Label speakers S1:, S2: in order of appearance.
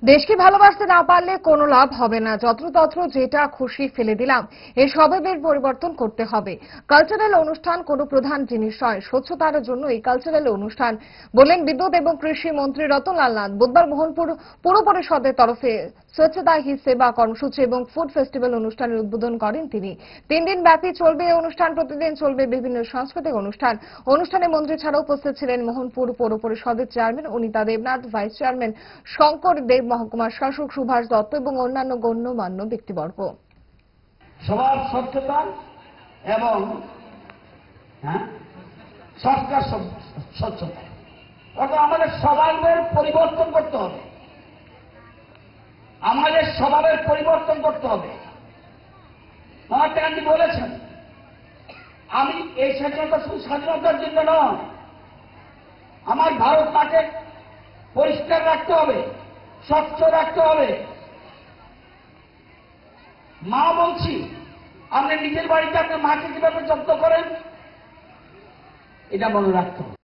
S1: দেশকে ভালোবাসতে না পারলে কোনো লাভ হবে না। যত্রতত্র যেটা খুশি ফেলে দিলাম, এই স্বভাবের পরিবর্তন করতে হবে। কালচারাল অনুষ্ঠান কোনো প্রধান জিনিস নয়, স্বচ্ছতার জন্য এই কালচারাল অনুষ্ঠান, বললেন বিদ্যুৎ এবং কৃষি মন্ত্রী রতনলাল নাথ। বুধবার মোহনপুর পুর পরিষদের তরফে স্বচ্ছতা হি সেবা কর্মসূচি এবং ফুড ফেস্টিভ্যাল অনুষ্ঠানের উদ্বোধন করেন তিনি। 3 দিন ব্যাপী চলবে এই অনুষ্ঠান। প্রতিদিন চলবে বিভিন্ন সাংস্কৃতিক অনুষ্ঠান। অনুষ্ঠানে মন্ত্রী ছাড়াও উপস্থিত ছিলেন মোহনপুর পৌর পরিষদের chairman Anita Debnath, vice chairman Shankar Dev, মহকুমার শাসক সুভাষ দত্ত এবং অন্যান্য গণ্যমান্য ব্যক্তিবর্গ।
S2: সবার স্বচ্ছতা এবং সরকার স্বচ্ছতা, অর্থাৎ আমাদের স্বভাবের পরিবর্তন করতে হবে। আমাদের স্বভাবের পরিবর্তন করতে হবে। মহাত্মা গান্ধী বলেছেন, আমি এই স্বাধীনতা শুধু স্বাধীনতার জন্য নয়, আমার ভারত মাকে পরিষ্কার রাখতে হবে, স্বচ্ছ রাখতে হবে। মা বলছি, আপনি নিজের বাড়িতে আপনার মাকে কিভাবে যত্ন করেন, এটা মনে রাখতে হবে।